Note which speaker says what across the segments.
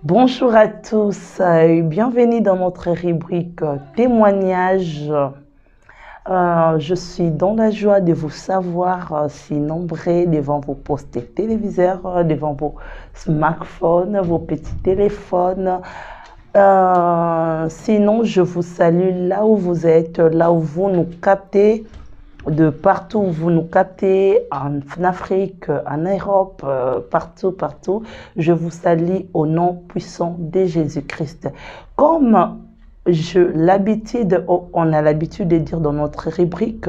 Speaker 1: Bonjour à tous et bienvenue dans notre rubrique témoignages. Je suis dans la joie de vous savoir si nombreux devant vos postes téléviseurs, devant vos smartphones, vos petits téléphones. Sinon, je vous salue là où vous êtes, là où vous nous captez. De partout où vous nous captez, en Afrique, en Europe, partout, je vous salue au nom puissant de Jésus-Christ. Comme on a l'habitude de dire dans notre rubrique,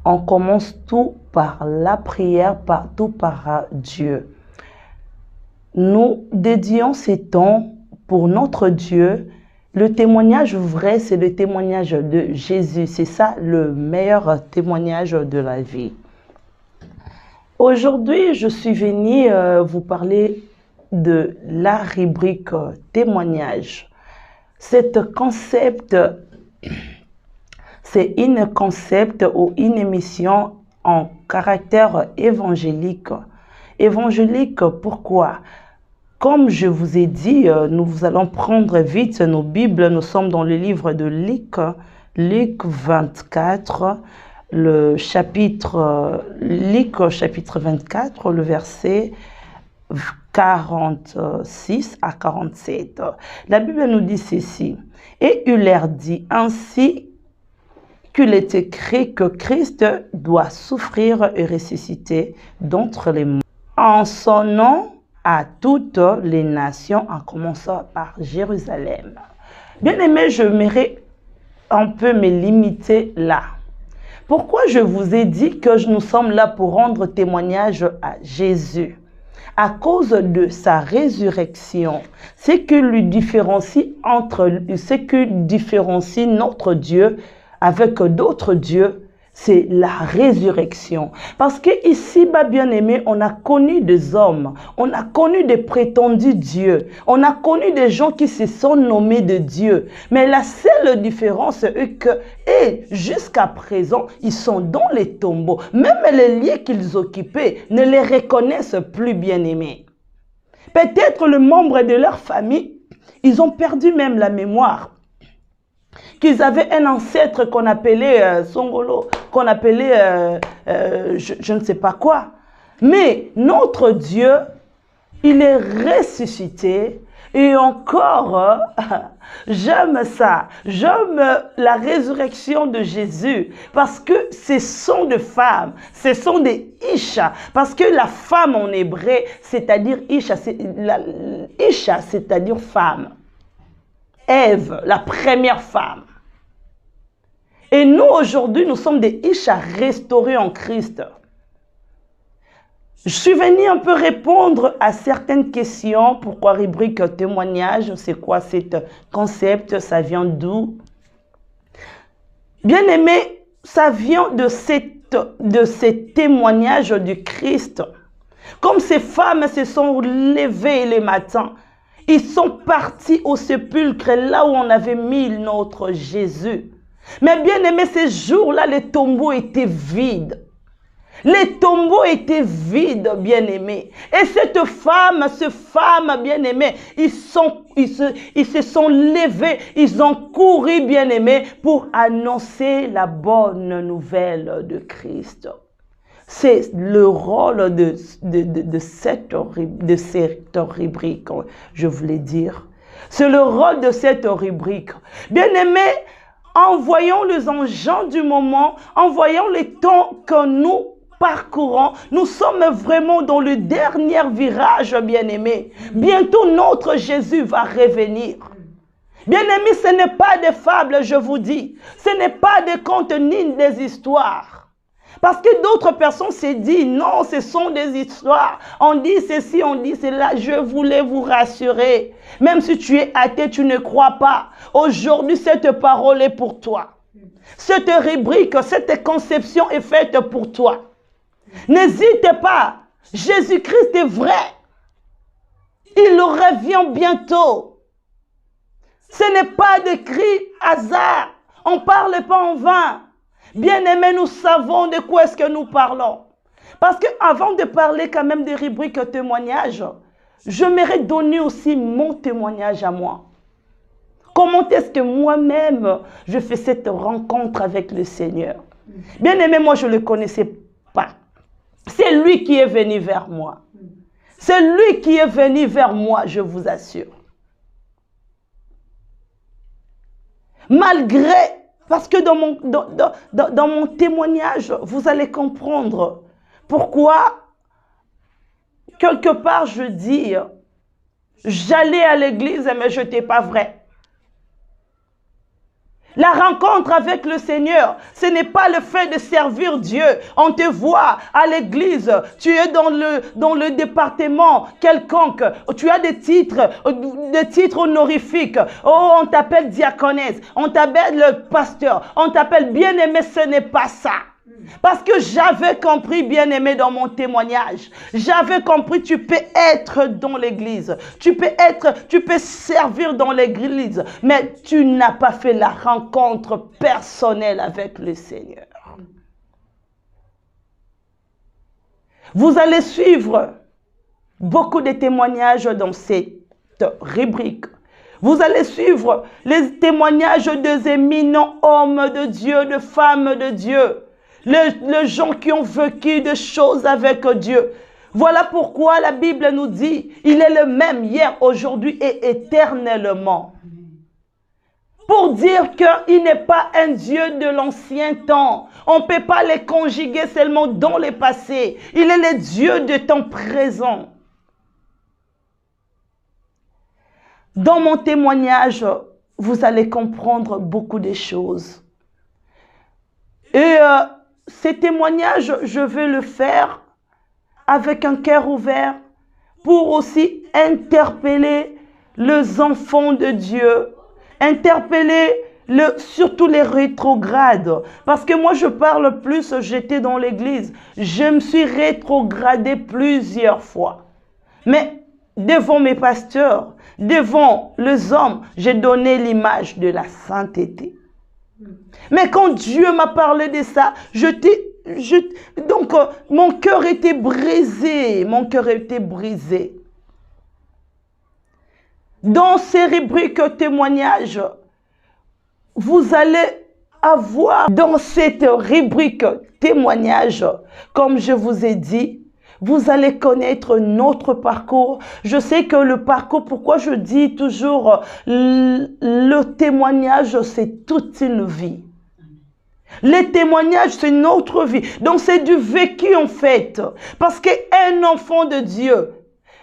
Speaker 1: on commence tout par la prière, tout par Dieu. Nous dédions ces temps pour notre Dieu. Le témoignage vrai, c'est le témoignage de Jésus. C'est ça le meilleur témoignage de la vie. Aujourd'hui, je suis venue vous parler de la rubrique témoignage. Cet concept, c'est une concept ou une émission en caractère évangélique. Évangélique, pourquoi ? Comme je vous ai dit, nous allons prendre vite nos Bibles. Nous sommes dans le livre de Luc 24, Luc chapitre 24, le verset 46 à 47. La Bible nous dit ceci. Et il leur dit ainsi qu'il est écrit que Christ doit souffrir et ressusciter d'entre les morts. En son nom, à toutes les nations, en commençant par Jérusalem. Bien aimé, j'aimerais un peu me limiter là. Pourquoi je vous ai dit que nous sommes là pour rendre témoignage à Jésus? À cause de sa résurrection, ce qui lui différencie notre Dieu avec d'autres dieux, c'est la résurrection. Parce que ici, bien aimé, on a connu des hommes, on a connu des prétendus dieux, on a connu des gens qui se sont nommés de Dieu. Mais la seule différence est que, jusqu'à présent, ils sont dans les tombeaux. Même les lieux qu'ils occupaient ne les reconnaissent plus, bien aimés. Peut-être le membre de leur famille, ils ont perdu même la mémoire. Qu'ils avaient un ancêtre qu'on appelait Songolo, qu'on appelait je ne sais pas quoi. Mais notre Dieu, il est ressuscité. Et encore, j'aime ça. J'aime la résurrection de Jésus. Parce que ce sont des femmes, ce sont des Isha. Parce que la femme en hébreu, c'est-à-dire Isha, c'est-à-dire femme. Ève, la première femme. Et nous, aujourd'hui, nous sommes des Isha restaurés en Christ. Je suis venu un peu répondre à certaines questions. Pourquoi rubrique témoignage? C'est quoi cet concept? Ça vient d'où? Bien aimé, ça vient de ces témoignages du Christ. Comme ces femmes se sont levées le matin, ils sont partis au sépulcre, là où on avait mis notre Jésus. Mais bien aimé, ces jours-là, les tombeaux étaient vides. Les tombeaux étaient vides, bien aimé. Et cette femme, bien aimé, ils se sont levés, ils ont couru, bien aimé, pour annoncer la bonne nouvelle de Christ. C'est le rôle de cette rubrique, je voulais dire. C'est le rôle de cette rubrique. Bien aimé, en voyant les enjeux du moment, en voyant les temps que nous parcourons, nous sommes vraiment dans le dernier virage, bien aimé. Bientôt, notre Jésus va revenir. Bien aimé, ce n'est pas des fables, je vous dis. Ce n'est pas des contes ni des histoires. Parce que d'autres personnes se disent, non, ce sont des histoires. On dit ceci, on dit cela. Je voulais vous rassurer. Même si tu es athée, tu ne crois pas. Aujourd'hui, cette parole est pour toi. Cette rubrique, cette conception est faite pour toi. N'hésite pas. Jésus-Christ est vrai. Il revient bientôt. Ce n'est pas des cris hasard. On ne parle pas en vain. Bien-aimés, nous savons de quoi est-ce que nous parlons. Parce qu'avant de parler quand même des rubriques témoignages, j'aimerais donner aussi mon témoignage à moi. Comment est-ce que moi-même, je fais cette rencontre avec le Seigneur? Bien aimé, moi, je ne le connaissais pas. C'est lui qui est venu vers moi. C'est lui qui est venu vers moi, je vous assure. Malgré, parce que dans mon témoignage, vous allez comprendre pourquoi, quelque part, je dis, j'allais à l'église, mais je n'étais pas vrai. La rencontre avec le Seigneur, ce n'est pas le fait de servir Dieu. On te voit à l'église, tu es dans le département quelconque, tu as des titres honorifiques. Oh, on t'appelle diaconesse, on t'appelle pasteur, on t'appelle bien-aimé, ce n'est pas ça. Parce que j'avais compris, bien-aimé, dans mon témoignage. J'avais compris, tu peux être dans l'église. Tu peux servir dans l'église. Mais tu n'as pas fait la rencontre personnelle avec le Seigneur. Vous allez suivre beaucoup de témoignages dans cette rubrique. Vous allez suivre les témoignages des éminents hommes de Dieu, de femmes de Dieu. Les gens qui ont vécu des choses avec Dieu. Voilà pourquoi la Bible nous dit, il est le même hier, aujourd'hui et éternellement. Pour dire qu'il n'est pas un Dieu de l'ancien temps. On ne peut pas les conjuguer seulement dans le passé. Il est le Dieu de temps présent. Dans mon témoignage, vous allez comprendre beaucoup de choses. Et ces témoignages, je vais le faire avec un cœur ouvert pour aussi interpeller les enfants de Dieu, interpeller surtout les rétrogrades. Parce que moi, je parle plus, j'étais dans l'église, je me suis rétrogradé plusieurs fois. Mais devant mes pasteurs, devant les hommes, j'ai donné l'image de la sainteté. Mais quand Dieu m'a parlé de ça, donc mon cœur était brisé. Mon cœur était brisé. Dans ces rubriques témoignages, vous allez avoir dans cette rubrique témoignage, comme je vous ai dit, vous allez connaître notre parcours. Je sais que le parcours, pourquoi je dis toujours le témoignage, c'est toute une vie. Les témoignages, c'est notre vie. Donc, c'est du vécu en fait. Parce qu'un enfant de Dieu,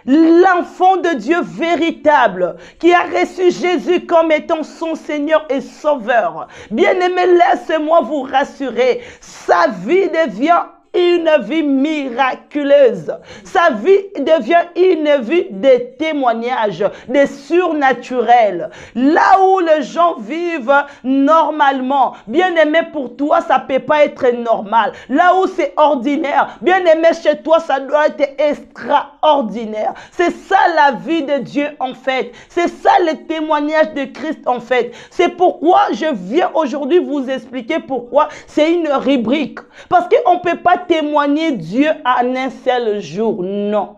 Speaker 1: l'enfant de Dieu véritable, qui a reçu Jésus comme étant son Seigneur et Sauveur, bien-aimé, laissez-moi vous rassurer, sa vie devient une vie miraculeuse. Sa vie devient une vie de témoignages, de surnaturel. Là où les gens vivent normalement, bien aimé, pour toi, ça ne peut pas être normal. Là où c'est ordinaire, bien aimé, chez toi, ça doit être extraordinaire. C'est ça la vie de Dieu en fait. C'est ça le témoignage de Christ en fait. C'est pourquoi je viens aujourd'hui vous expliquer pourquoi c'est une rubrique. Parce qu'on ne peut pas témoigner Dieu en un seul jour, non.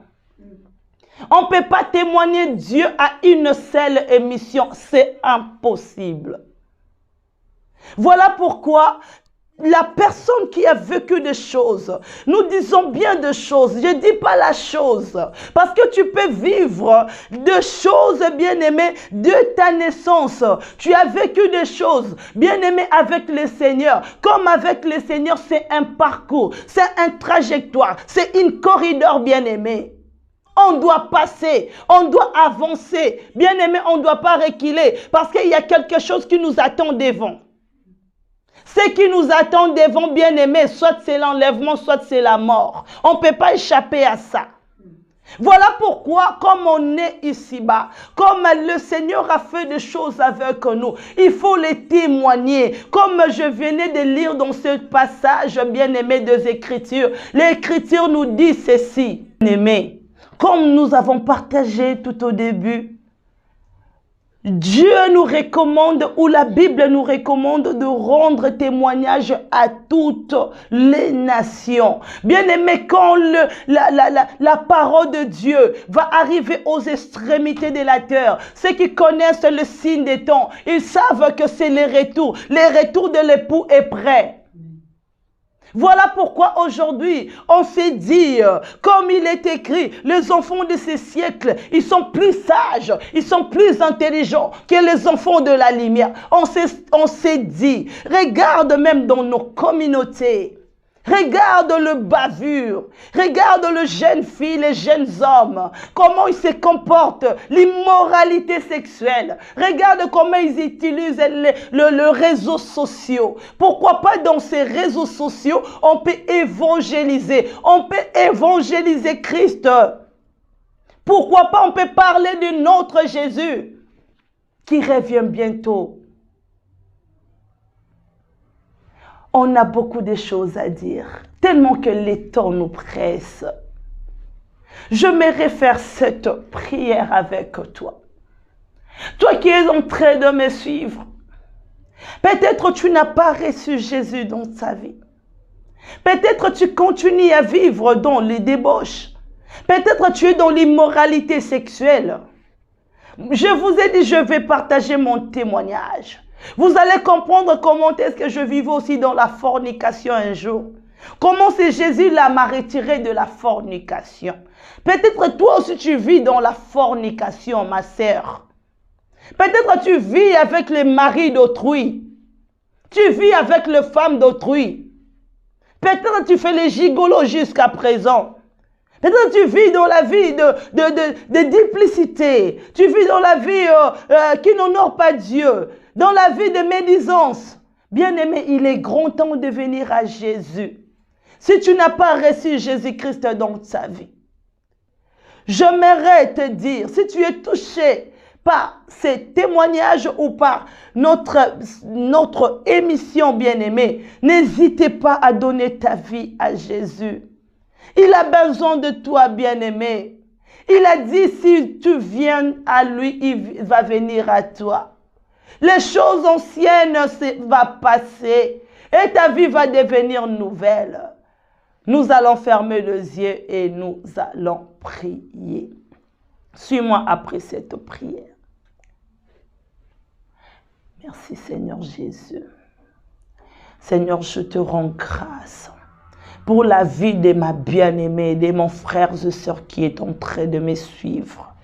Speaker 1: On ne peut pas témoigner Dieu à une seule émission, c'est impossible. Voilà pourquoi la personne qui a vécu des choses, nous disons bien des choses, je ne dis pas la chose, parce que tu peux vivre des choses, bien-aimé, de ta naissance. Tu as vécu des choses, bien-aimé, avec le Seigneur. Comme avec le Seigneur, c'est un parcours, c'est une trajectoire, c'est une corridor, bien-aimé. On doit passer, on doit avancer. Bien-aimé, on ne doit pas reculer, parce qu'il y a quelque chose qui nous attend devant. Ce qui nous attend devant, bien-aimé, soit c'est l'enlèvement, soit c'est la mort. On ne peut pas échapper à ça. Voilà pourquoi, comme on est ici-bas, comme le Seigneur a fait des choses avec nous, il faut les témoigner. Comme je venais de lire dans ce passage, bien-aimé, des Écritures, l'Écriture nous dit ceci. Bien-aimé, comme nous avons partagé tout au début, Dieu nous recommande, ou la Bible nous recommande de rendre témoignage à toutes les nations. Bien aimé, quand la parole de Dieu va arriver aux extrémités de la terre, ceux qui connaissent le signe des temps, ils savent que c'est le retour. Le retour de l'époux est prêt. Voilà pourquoi aujourd'hui, on s'est dit, comme il est écrit, les enfants de ces siècles, ils sont plus sages, ils sont plus intelligents que les enfants de la lumière. On s'est dit, regarde même dans nos communautés, regarde le bavure, regarde le jeune fille, les jeunes hommes, comment ils se comportent, l'immoralité sexuelle. Regarde comment ils utilisent les réseaux sociaux. Pourquoi pas dans ces réseaux sociaux, on peut évangéliser Christ. Pourquoi pas on peut parler de notre Jésus qui revient bientôt. On a beaucoup de choses à dire, tellement que les temps nous pressent. Je me faire cette prière avec toi. Toi qui es en train de me suivre, peut-être tu n'as pas reçu Jésus dans ta vie. Peut-être tu continues à vivre dans les débauches. Peut-être tu es dans l'immoralité sexuelle. Je vous ai dit, je vais partager mon témoignage. Vous allez comprendre comment est-ce que je vivais aussi dans la fornication un jour. Comment c'est Jésus là m'a retiré de la fornication. Peut-être toi aussi tu vis dans la fornication, ma sœur. Peut-être tu vis avec les maris d'autrui. Tu vis avec les femmes d'autrui. Peut-être tu fais les gigolos jusqu'à présent. Peut-être tu vis dans la vie de duplicité. Tu vis dans la vie qui n'honore pas Dieu. Dans la vie de médisance. Bien-aimé, il est grand temps de venir à Jésus. Si tu n'as pas reçu Jésus-Christ dans ta vie, j'aimerais te dire, si tu es touché par ces témoignages ou par notre émission bien-aimée, n'hésitez pas à donner ta vie à Jésus. Il a besoin de toi, bien-aimé. Il a dit, si tu viens à lui, il va venir à toi. Les choses anciennes vont passer et ta vie va devenir nouvelle. Nous allons fermer les yeux et nous allons prier. Suis-moi après cette prière. Merci Seigneur Jésus. Seigneur, je te rends grâce pour la vie de ma bien-aimée, de mon frère et sœur qui est en train de me suivre.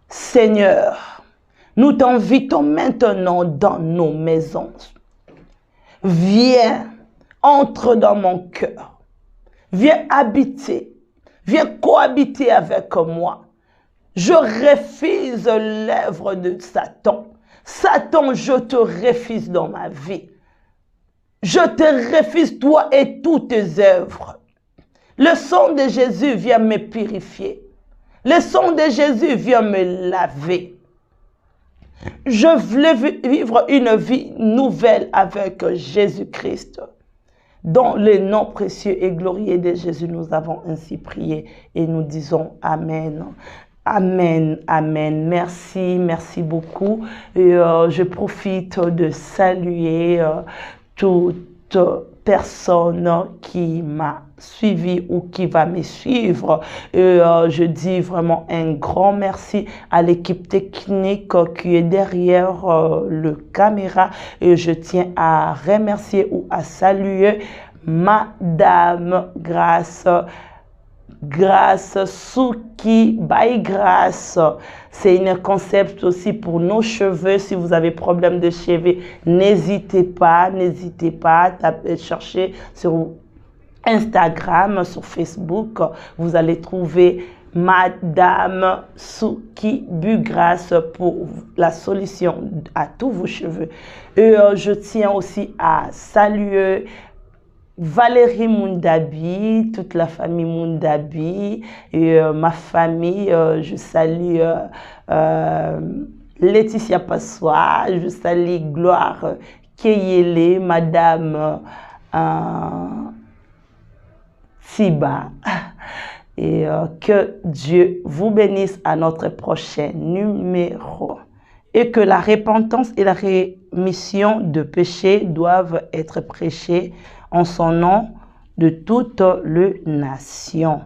Speaker 1: Seigneur, nous t'invitons maintenant dans nos maisons. Viens, entre dans mon cœur. Viens habiter. Viens cohabiter avec moi. Je refuse l'œuvre de Satan. Satan, je te refuse dans ma vie. Je te refuse, toi et toutes tes œuvres. Le sang de Jésus vient me purifier. Le sang de Jésus vient me laver. Je voulais vivre une vie nouvelle avec Jésus-Christ. Dans le nom précieux et glorieux de Jésus, nous avons ainsi prié et nous disons Amen. Amen, amen. Merci, merci beaucoup. Et, je profite de saluer toute personne qui m'a suivi ou qui va me suivre. Et je dis vraiment un grand merci à l'équipe technique qui est derrière le caméra. Et je tiens à remercier ou à saluer Madame Grâce Souki by Grâce. C'est un concept aussi pour nos cheveux. Si vous avez problème de cheveux, n'hésitez pas à chercher sur Instagram, sur Facebook. Vous allez trouver Madame Souki by Grâce pour la solution à tous vos cheveux. Et je tiens aussi à saluer Valérie Moundabi, toute la famille Moundabi, et ma famille, je salue Laetitia Passois, je salue Gloire Keyele, Madame Tiba. Et que Dieu vous bénisse à notre prochain numéro. et que la repentance et la rémission de péchés doivent être prêchées en son nom de toutes les nations.